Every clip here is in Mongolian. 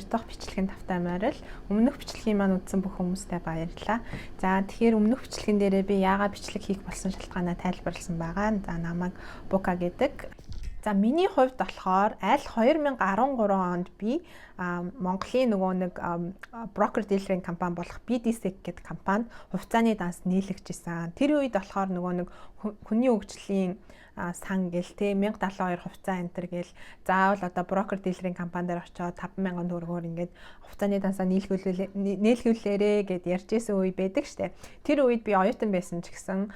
2 дахь бичлэгийн тавтай морил. Өмнөх бичлэгийн маань үзсэн бүх хүмүүстээ баярлалаа. За тэгэхээр өмнөх бичлэгэн дээрээ би яагаад бичлэг хийх болсон шалтгаанаа тайлбарласан байгаа. За намайг Бука гэдэг. За миний хувьд болохоор аль 2013 онд би Монголын нөгөө нэг брокер дилерийн компани болох BDSEC гэдэг компанид хувьцааны данс нийлэгч исэн. Тэр үед болохоор нөгөө нэг хүний хөгжлийн сан гэл те 1072 хувьцаа энтер гэл заавал одоо брокер дилерийн компани дээр очиод 50000 төгрөгөөр ингээд хувьцааны дансаа нийлхүүлээрээ гэд ярьж исэн үе байдаг штэ. Тэр үед би оюутан байсан ч гэсэн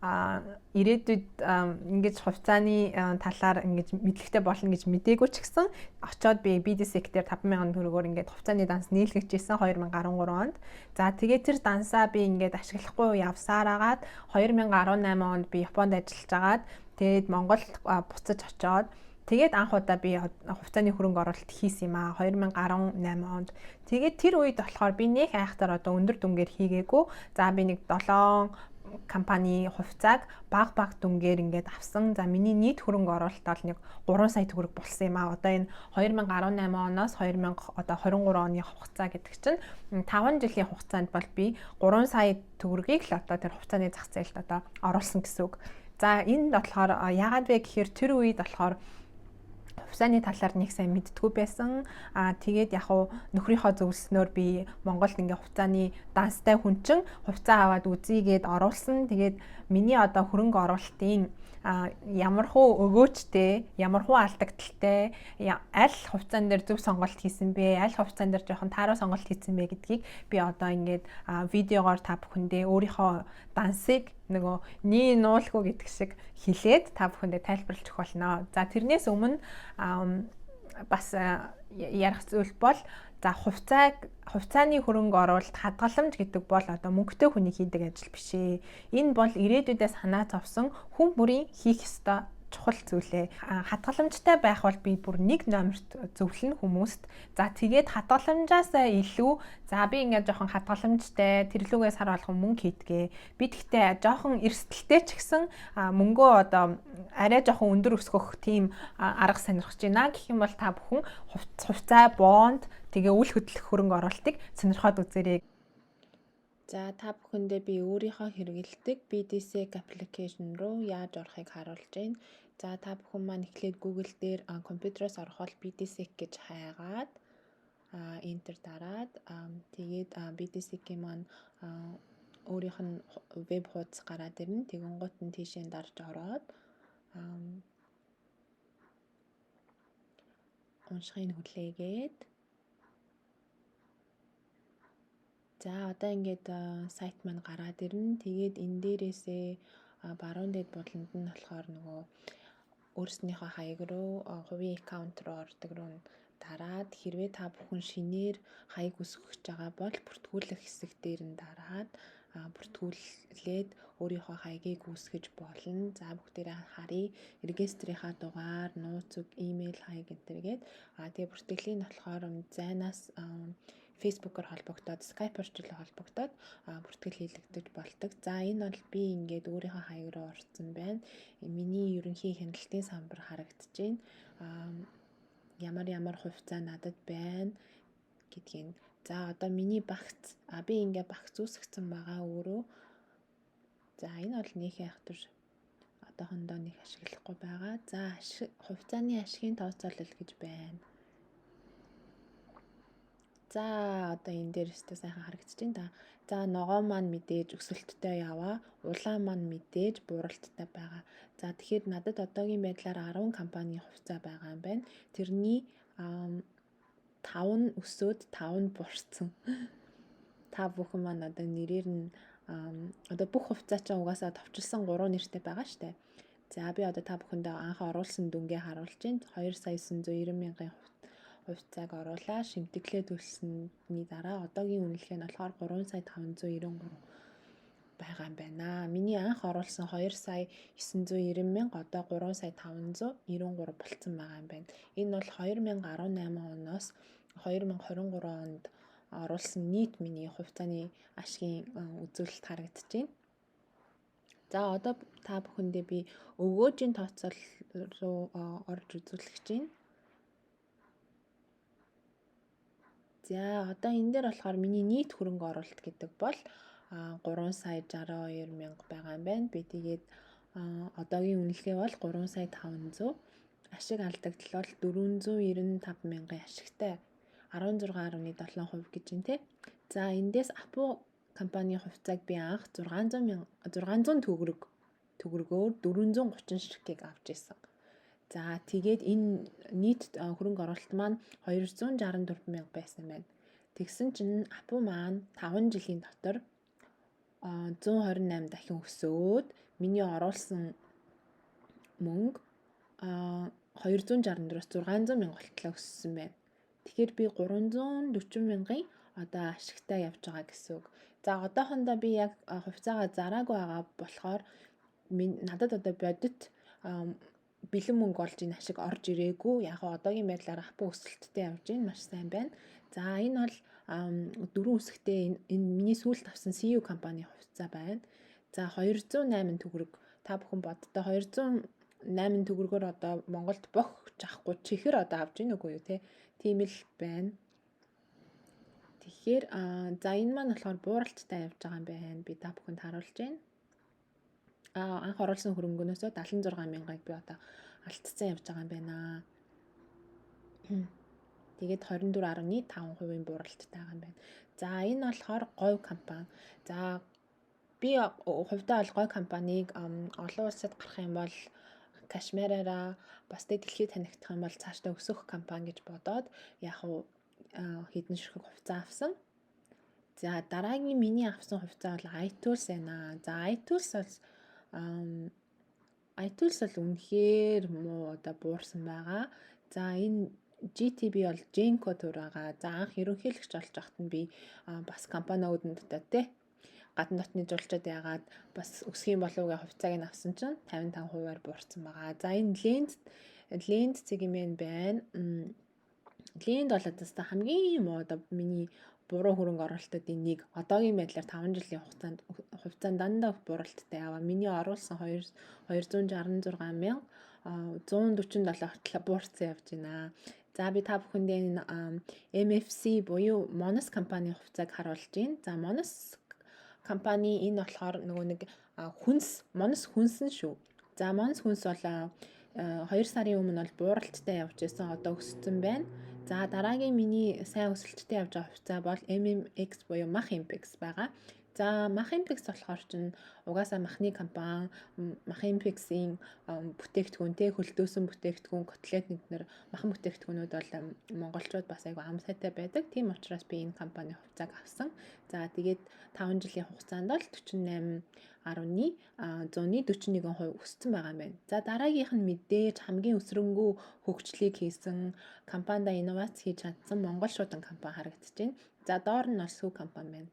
ирээдүйд ингэж хувьцааны талаар ингэж мэдлэгтэй болно гэж мдээгүй ч гэсэн очиод би BDSEC дээр 50000 төгрөгөөр ингээд хувьцааны данс нийлгэж ирсэн 2013 онд. За тэгээд тэр дансаа би ингээд ашиглахгүй явсаар агаад 2018 онд би Японд ажиллаж агаад тэгээд Монголд буцаж очиод тэгээд анх удаа би хувьцааны хөрөнгө оруулалт хийсэн юм аа 2018 онд. Тэгээд тэр үед болохоор би нэг айхтар одоо өндөр дүнгээр хийгээгүй. За би нэг 7 компани хувьцааг баг дүнгээр ингээд авсан. За миний нийт хөрөнгө оруулалт бол нэг 3 сая төгрөг болсон юм аа. Одоо энэ 2018 оноос 2023 оны хугацаа гэдэг чинь 5 жилийн хугацаанд бол би 3 сая төгрөгийг л одоо тэр хувьцааны зах зээлд одоо оруулсан гэсэн үг. За энэ болохоор яагаад вэ гэхээр тэр үед болохоор хувьцааны талаар нэг сайн мэддэггүй байсан. Тэгээд яг хуу нөхрийнхөө зөвлснөөр би Монголд ингээ хувьцааны данстай хүн чинь хувьцаа аваад үзьгээд оруулсан. Тэгээд миний одоо хөрөнгө оруулалтын ямархуу өгөөчтэй, ямархуу алдагдaltaй, аль хувьцаан дээр зөв сонголт хийсэн бэ, аль хувьцаан дээр жоохон тааруу сонголт хийсэн бэ гэдгийг би одоо ингээд видеогоор та бүхэндээ өөрийнхөө дансыг нөгөө нී нуулгүй гэдэг шиг хэлээд та бүхэндээ тайлбарлаж өгөх болно. За тэрнээс өмнө бас ярих зүйл бол за хувьцааны хөрөнгө оруулалт хадгаламж гэдэг бол одоо мөнгөтэй хүний хийдэг ажил биш ээ. Энэ бол ирээдүйдээ санаа зовсон хүн бүрийн хийх ёстой чухал зүйлээ. Хадгаламжтай байх бол би бүр нэг номерт зөвлөн хүмүүст. За тэгээд хадгаламжаасаа илүү за би ингээд жоохон хадгаламжтай тэрлүүгээс сар болгон мөнгө хийдгээ. Би тэгтээ жоохон эрсдэлтэй ч гэсэн мөнгөө одоо арай жоохон өндөр өсгөх тийм арга сонирхож байна гэх юм бол та бүхэн хувьцаа, бонд тэгээ үл хөдлөх хөрөнгө оруулалтыг сонирхоод үзээрэй. За та бүхэндээ би өөрийнхөө хэрэгэлдэг BDSEC application руу яаж орохыг харуулж байна. За та бүхэн маань эхлээд Google дээр компьютероос ороход BDSEC гэж хайгаад enter дараад тэгээд BDSEC-ийн маань өөрийнх нь веб хуудас гараад ирнэ. Тэгэнгუთ нь тийшээ дарж ороод уншихыг хүлээгээд за одоо ингээд сайт маань гараад ирнэ. Тэгээд энэ дээрээсээ баруун дээд буланд нь болохоор нөгөө өөрснийхөө хаяг руу хувийн аккаунт руу ордог руу дараад хэрвээ та бүхэн шинээр хаяг үсгэж байгаа бол бүртгүүлэх хэсэг дээр нь дараад бүртгүүлээд өөрийнхөө хаягийг үүсгэж болно. За бүгдээрээ харъя. Регистрийнхаа дугаар, нууц үг, имэйл, хаяг энтергээд тэгээ бүртгэлийн нь болохоор зайнаас Facebook-оор холбогдоод, Skype-оор ч холбогдоод бүртгэл хийлэгдэж болдог. За энэ бол би ингээд өөрийнхөө хаяг руу орсон байна. Миний ерөнхий хяналтын самбар харагдаж байна. Ямар хувьцаа надад байна гэдгийг. За одоо миний багц. Би ингээд багц үүсгэсэн байгаа өөрөө. За энэ бол нэг айхтар одоохондоо нэг ашиглахгүй байгаа. За хувьцааны ашигын тооцоолол гэж байна. За одоо энэ дээр өстө сайхан харагдаж байна. За ногоо маань мэдээж өсөлттэй яваа, улаан маань мэдээж бууралттай байгаа. За тэгэхээр надад одоогийн байдлаар 10 компани хувьцаа байгаа юм байна. Тэрний 5 нь өсөөд 5 нь буурсан. Та бүхэн маань одоо нэрээр нь одоо бүх хувьцаа чинь угаасаа товчилсан 3 нэртэй байгаа штэ. За би одоо та бүхэндээ анх оруулсан дүнгээ харуулж байна. 2,990,000 хувьцааг оруулаа. Шимтгэлээ төлсөний дараа одоогийн үнэлгээ нь болохоор 3,593 байгаа юм байна. Миний анх оруулсан 2,990,000 одоо 3,593 болцсон байгаа юм байна. Энэ бол 2018 оноос 2023 онд оруулсан нийт миний хувьцааны ашигын үзүүлэлт харагдаж байна. За одоо та бүхэндээ би өгөөжийн тооцоол руу орж үзүүлэх гэж байна. За одоо энэ дээр болохоор миний нийт хөрөнгө оруулалт гэдэг бол 3,62 мянга байгаа юм байна. Би тэгээд одоогийн үнэлгээ бол 3,500. Ашиг алдагдал бол 495 мянган ашигтай 16.7% гэж байна те. За эндээс Апу компани хувьцааг би анх 600 төгрөгөөр 430 ширхгийг авч ирсэн. За тэгээд энэ нийт хөрөнгө оруулалт маань 264 мянга байсан байна. Тэгсэн чинь Апу маань 5 жилийн дотор 128 дахин өсөөд миний оруулсан мөнгө 264-өөс 600 мянга болтлоо өссөн байна. Тэгэхээр би 340 мянган одоо ашигтай явж байгаа гэсэн үг. За одоохондоо би яг хувьцаагаа зараагүй байгаа болохоор надад одоо бодит бэлэн мөнгө олж ийн ашиг орж ирээгүй. Яг одоогийн байдлаар Апу өсөлттэй явж ийн маш сайн байна. За энэ бол дөрөв үсэгтэй энэ миний сүүлд авсан CU компани хувьцаа байна. За 208 төгрөг та бүхэн боддоо 208 төгрөгөөр одоо Монголд бохж авахгүй чихэр одоо авж ийн үгүй юу те. Тийм л байна. Тэгэхээр за энэ маань болохоор бууралттай явж байгаа юм байна. Би та бүхэнд харуулж байна. Анх оруулсан хөрөнгөнөөсөө 76 мянгаыг би одоо алдцсан явж байгаа юм байна. Тэгээд 24.5% бууралттай байгаа юм байна. За энэ болохоор говь компани. За би хувьдаа бол говь компанийг олон улсад гарах юм бол Кашмираараа бас дэлхийд танигдах юм бол цаашдаа өсөх компани гэж бодоод яг хэдэн ширхэг хувьцаа авсан. За дараагийн миний авсан хувьцаа бол iTools байна. За iTools бол үнэхээр муу одоо буурсан байгаа. За энэ GTB бол Genco төр байгаа. За анх ерөнхийлөгч болж байхад нь би бас компаниудад те гадна дотны жуулчдад яагаад бас өсөх юм болов гэ хувьцааг нь авсан чинь 55%-аар буурсан байгаа. За энэ Lend сегмент байна. Lend бол одоо хамгийн муу одоо миний буруу хөрөнгө оруулалтуудын нэг одоогийн байдлаар 5 жилийн хугацаанд дандаа бууралттай яваа. Миний оруулсан 266 мянга 147 хүртэл буурсан явж байна. За би та бүхэндээ энэ MFC буюу Monos компани хувьцааг харуулж байна. За Monos компани энэ болохоор нөгөө нэг Monos хүнс нь шүү. За Monos хүнс бол 2 сарын өмнө бол бууралттай явж байсан. Одоо өссөн байна. За дараагийн миний сайн өсөлттэй явж байгаа хувьцаа бол MMX буюу Mach Impex байгаа. За Mach Impex болохоор чинь угаасаа махны компани, Mach Impex-ийн бүтээгдэхүүнтэй хөлдөөсөн бүтээгдэхүүн, котлет нэгнэр махан бүтээгдэхүүнүүд бол монголчууд бас айгүй ам сайтай байдаг. Тийм учраас би энэ компани хувьцааг авсан. За тэгээд 5 жилийн хугацаанд бол 48.141% өссөн байгаа юм байна. За дараагийнх нь мэдээж хамгийн өсрөнгөө хөгжлийг хийсэн, компанида инновац хийж чадсан Монгол шуудан компани харагдаж байна. За доор нь бол Сүү компани байна.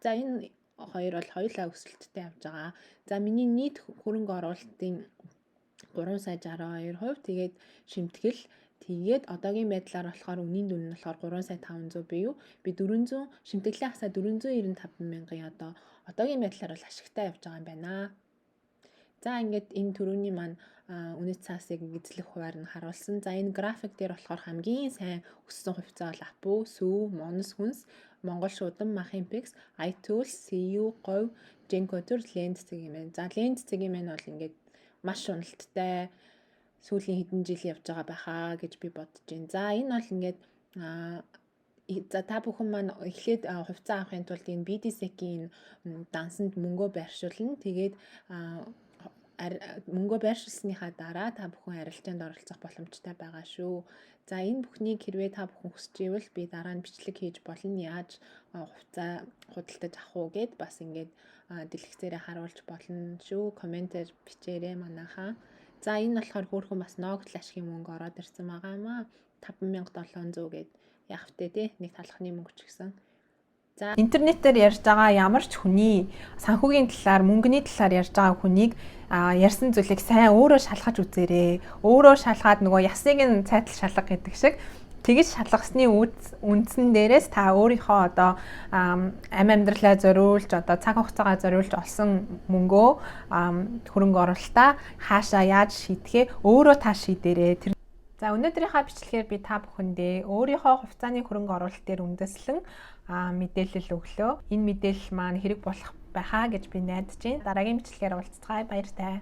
За энэ хоёр бол хоёулаа өсөлттэй явж байгаа. За миний нийт хөрөнгө оруулалтын 3,62%. Тэгээд шимтгэл тэгээд одоогийн байдлаар болохоор үнийн дүн нь болохоор 3,500 буюу би 400 шимтгэлээ хасаа 495 мянган одоогийн байдлаар бол ашигтай явж байгаа юм байна. За ингээд энэ төрөний маань үнэт цаасыг эзлэх хуваар нь харуулсан. За энэ график дээр болохоор хамгийн сайн өссөн хувьцаа бол Апу, Сүү, Monos хүнс, Монгол шуудан, Mach Impex, iTools, CU, говь, Genco төр Lend сегмент. За Lend сегмент бол ингээд маш уналттай сүүлийн хэдэн жил явж байгаа байхаа гэж би бодож байна. За энэ бол ингээд за та бүхэн маань эхлээд хувьцаа авахын тулд энэ BDSEC-ийн дансанд мөнгөө байршуулна. Тэгээд мөнгөө байршуулсныхаа дараа та бүхэн арилжаанд оролцох боломжтой байгаа шүү. За энэ бүхнийг хэрвээ та бүхэн хүсч ивэл би дараа нь бичлэг хийж болно. Яаж хувьцаа худалдаж авах уу гэд бас ингээд дэлгэцээрээ харуулж болно шүү. Комментээр бичээрэй манайхаа. За энэ болохоор хөөрхөн бас Nogd ашигын мөнгө ороод ирсэн байгаа юм аа. 5700 гэд яг втэ тий нэг талхны мөнгө ч гэсэн. За интернетээр ярьж байгаа ямар ч хүний санхүүгийн талаар, мөнгөний талаар ярьж байгаа хүнийг ярьсан зүйлийг сайн өөрөө шалгаж үзээрэй. Өөрөө шалгаад нөгөө ясыг нь цайтал шалга гэдэг шиг тэгж шалгасны үндсэн дээрээс та өөрийнхөө одоо амьдралаа зориулж одоо цаг хугацаагаа зориулж олсон мөнгөө хөрөнгө оруулалтаа хаашаа яаж шийдэхээ өөрөө та шийдээрэй. За өнөөдрийнхөө бичлэгээр би та бүхэндээ өөрийнхөө хувьцааны хөрөнгө оруулалт дээр үндэслэн мэдээлэл өглөө. Энэ мэдээлэл маань хэрэг болох байхаа гэж би найдаж байна. Дараагийн бичлэгээр уулзцгаая. Баяртай.